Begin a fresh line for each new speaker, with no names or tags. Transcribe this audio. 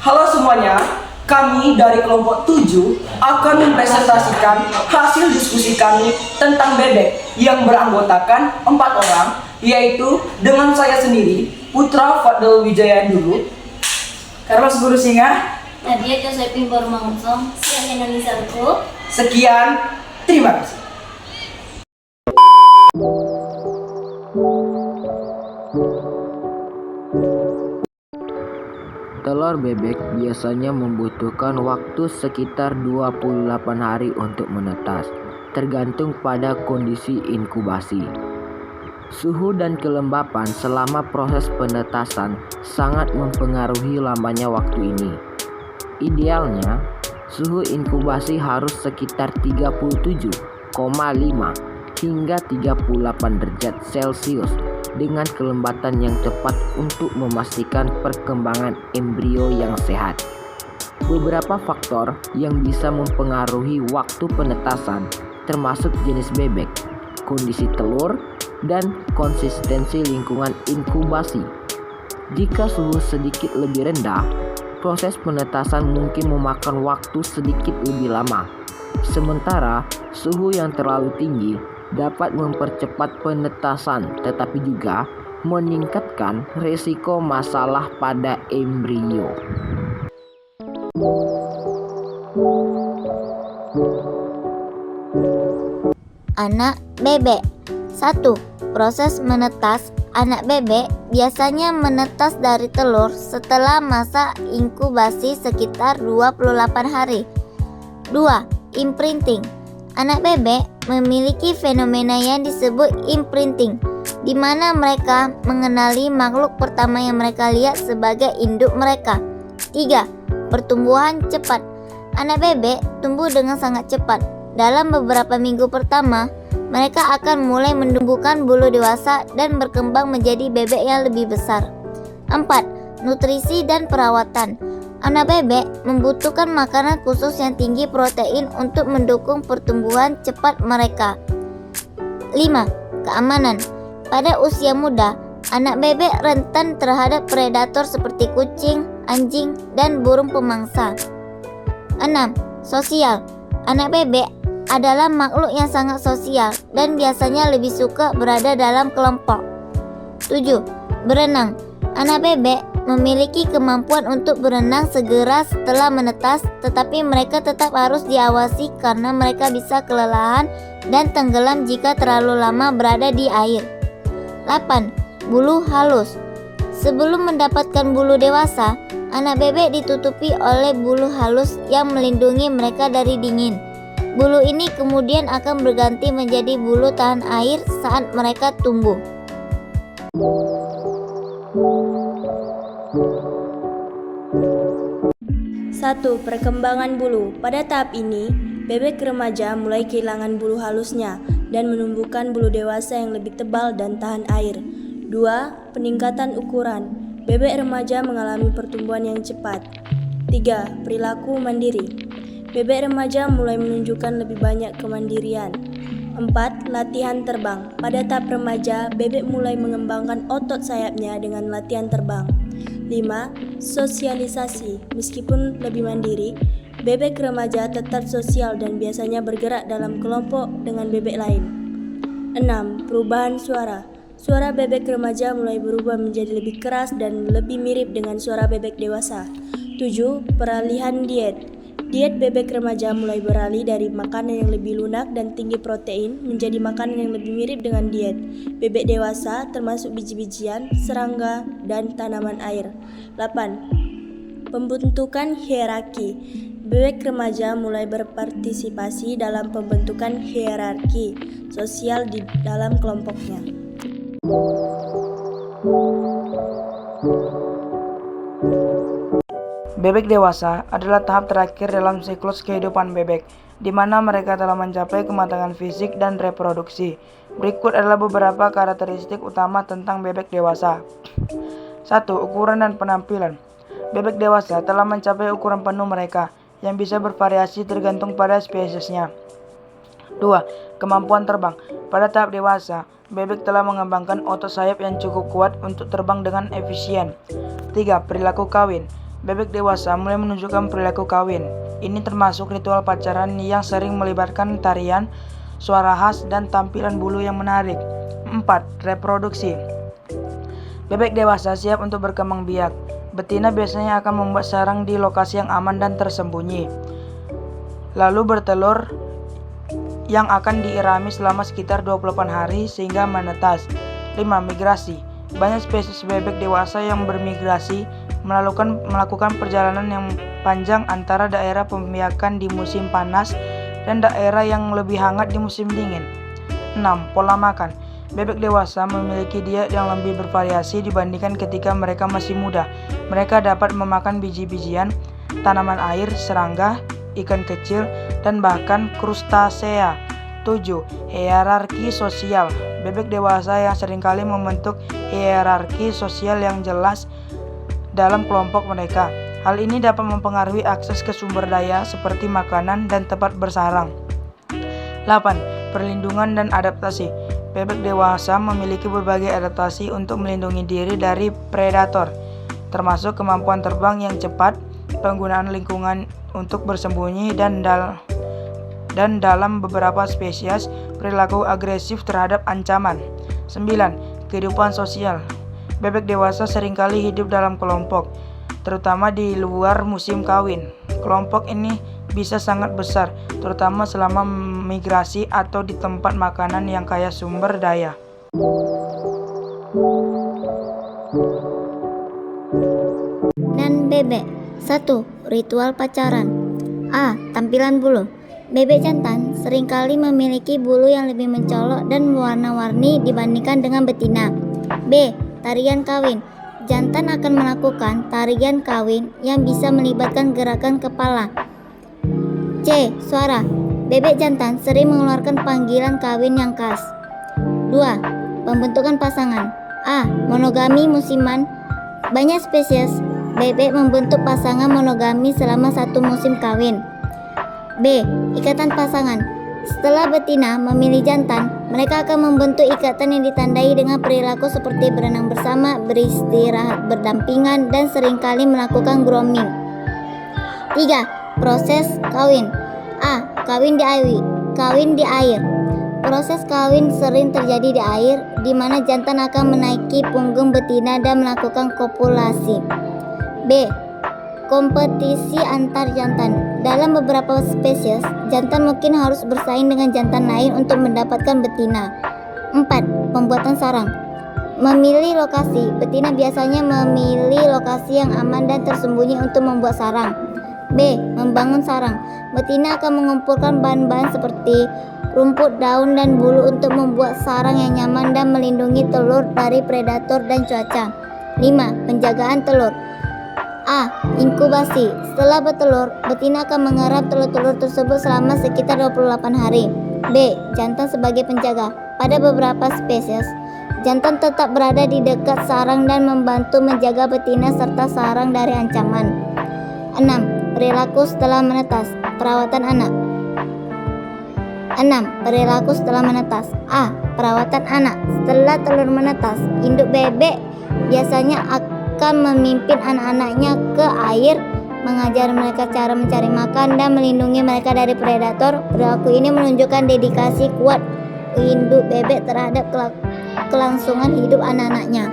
Halo semuanya, kami dari kelompok 7 akan mempresentasikan hasil diskusi kami tentang bebek yang beranggotakan 4 orang, yaitu dengan saya sendiri, Putra Fadl Wijaya dulu, Carlos Guru Singa,
Nadia Josephine Bormangunsong, Sian Indonesia Ruku.
Sekian, terima kasih.
Telur bebek biasanya membutuhkan waktu sekitar 28 hari untuk menetas, tergantung pada kondisi inkubasi. Suhu dan kelembapan selama proses penetasan sangat mempengaruhi lamanya waktu ini. Idealnya, suhu inkubasi harus sekitar 37,5 hingga 38 derajat Celcius dengan kelembatan yang tepat untuk memastikan perkembangan embrio yang sehat. Beberapa faktor yang bisa mempengaruhi waktu penetasan termasuk jenis bebek, kondisi telur, dan konsistensi lingkungan inkubasi. Jika suhu sedikit lebih rendah, proses penetasan mungkin memakan waktu sedikit lebih lama. Sementara suhu yang terlalu tinggi dapat mempercepat penetasan tetapi juga meningkatkan risiko masalah pada embrio.
Anak bebek. 1. Proses menetas. Anak bebek biasanya menetas dari telur setelah masa inkubasi sekitar 28 hari. 2. Imprinting. Anak bebek memiliki fenomena yang disebut imprinting, di mana mereka mengenali makhluk pertama yang mereka lihat sebagai induk mereka. 3. Pertumbuhan cepat. Anak bebek tumbuh dengan sangat cepat. Dalam beberapa minggu pertama, mereka akan mulai menumbuhkan bulu dewasa dan berkembang menjadi bebek yang lebih besar. 4. Nutrisi dan perawatan. Anak bebek membutuhkan makanan khusus yang tinggi protein untuk mendukung pertumbuhan cepat mereka. 5. Keamanan. Pada usia muda, anak bebek rentan terhadap predator seperti kucing, anjing, dan burung pemangsa. 6. Sosial. Anak bebek adalah makhluk yang sangat sosial dan biasanya lebih suka berada dalam kelompok. 7. Berenang. Anak bebek memiliki kemampuan untuk berenang segera setelah menetas, tetapi mereka tetap harus diawasi karena mereka bisa kelelahan dan tenggelam jika terlalu lama berada di air. 8. Bulu halus. Sebelum mendapatkan bulu dewasa, anak bebek ditutupi oleh bulu halus yang melindungi mereka dari dingin. Bulu ini kemudian akan berganti menjadi bulu tahan air saat mereka tumbuh.
1. Perkembangan bulu. Pada tahap ini, bebek remaja mulai kehilangan bulu halusnya dan menumbuhkan bulu dewasa yang lebih tebal dan tahan air. 2. Peningkatan ukuran. Bebek remaja mengalami pertumbuhan yang cepat. 3. Perilaku mandiri. Bebek remaja mulai menunjukkan lebih banyak kemandirian. 4. Latihan terbang. Pada tahap remaja, bebek mulai mengembangkan otot sayapnya dengan latihan terbang. 5. Sosialisasi. Meskipun lebih mandiri, bebek remaja tetap sosial dan biasanya bergerak dalam kelompok dengan bebek lain. 6. Perubahan suara. Suara bebek remaja mulai berubah menjadi lebih keras dan lebih mirip dengan suara bebek dewasa. 7. Peralihan diet. Diet bebek remaja mulai beralih dari makanan yang lebih lunak dan tinggi protein menjadi makanan yang lebih mirip dengan diet bebek dewasa, termasuk biji-bijian, serangga, dan tanaman air. 8. Pembentukan hierarki. Bebek remaja mulai berpartisipasi dalam pembentukan hierarki sosial di dalam kelompoknya.
Bebek dewasa adalah tahap terakhir dalam siklus kehidupan bebek, di mana mereka telah mencapai kematangan fisik dan reproduksi. Berikut adalah beberapa karakteristik utama tentang bebek dewasa. 1. Ukuran dan penampilan. Bebek dewasa telah mencapai ukuran penuh mereka, yang bisa bervariasi tergantung pada spesiesnya.
2. Kemampuan terbang. Pada tahap dewasa, bebek telah mengembangkan otot sayap yang cukup kuat untuk terbang dengan efisien. 3. Perilaku kawin. Bebek dewasa mulai menunjukkan perilaku kawin. Ini termasuk ritual pacaran yang sering melibatkan tarian, suara khas, dan tampilan bulu yang menarik. 4. Reproduksi. Bebek dewasa siap untuk berkembang biak. Betina biasanya akan membuat sarang di lokasi yang aman dan tersembunyi, lalu bertelur yang akan diirami selama sekitar 28 hari sehingga menetas. 5. Migrasi. Banyak spesies bebek dewasa yang bermigrasi melakukan perjalanan yang panjang antara daerah pembiakan di musim panas dan daerah yang lebih hangat di musim dingin. 6. Pola makan. Bebek dewasa memiliki diet yang lebih bervariasi dibandingkan ketika mereka masih muda. Mereka dapat memakan biji-bijian, tanaman air, serangga, ikan kecil, dan bahkan krustasea. 7. Hierarki sosial. Bebek dewasa yang seringkali membentuk hierarki sosial yang jelas dalam kelompok mereka. Hal ini dapat mempengaruhi akses ke sumber daya seperti makanan dan tempat bersarang. 8. Perlindungan dan adaptasi. Bebek dewasa memiliki berbagai adaptasi untuk melindungi diri dari predator, termasuk kemampuan terbang yang cepat, penggunaan lingkungan untuk bersembunyi, dan dalam beberapa spesies, perilaku agresif terhadap ancaman. 9. Kehidupan sosial. Bebek dewasa seringkali hidup dalam kelompok, terutama di luar musim kawin. Kelompok ini bisa sangat besar, terutama selama migrasi atau di tempat makanan yang kaya sumber daya.
Dan bebek. 1. Ritual pacaran. A. Tampilan bulu. Bebek jantan seringkali memiliki bulu yang lebih mencolok dan warna-warni dibandingkan dengan betina. B. Tarian kawin. Jantan akan melakukan tarian kawin yang bisa melibatkan gerakan kepala. C. Suara. Bebek jantan sering mengeluarkan panggilan kawin yang khas. 2. Pembentukan pasangan. A. Monogami musiman. Banyak spesies bebek membentuk pasangan monogami selama satu musim kawin. B. Ikatan pasangan. Setelah betina memilih jantan, mereka akan membentuk ikatan yang ditandai dengan perilaku seperti berenang bersama, beristirahat berdampingan, dan seringkali melakukan grooming. 3. Proses kawin. A. Kawin di air. Proses kawin sering terjadi di air, di mana jantan akan menaiki punggung betina dan melakukan kopulasi. B. Kompetisi antar jantan. Dalam beberapa spesies, jantan mungkin harus bersaing dengan jantan lain untuk mendapatkan betina. 4. Pembuatan sarang. Memilih lokasi. Betina biasanya memilih lokasi yang aman dan tersembunyi untuk membuat sarang. B. Membangun sarang. Betina akan mengumpulkan bahan-bahan seperti rumput, daun, dan bulu untuk membuat sarang yang nyaman dan melindungi telur dari predator dan cuaca. 5. Penjagaan telur. A. Inkubasi. Setelah bertelur, betina akan mengerap telur-telur tersebut selama sekitar 28 hari. B. Jantan sebagai penjaga. Pada beberapa spesies, jantan tetap berada di dekat sarang dan membantu menjaga betina serta sarang dari ancaman. 6. Perilaku setelah menetas. Perawatan anak. 6. Perilaku setelah menetas. A. Perawatan anak. Setelah telur menetas, induk bebek biasanya akan memimpin anak-anaknya ke air, mengajar mereka cara mencari makan, dan melindungi mereka dari predator. Perilaku ini menunjukkan dedikasi kuat induk bebek terhadap kelangsungan hidup anak-anaknya.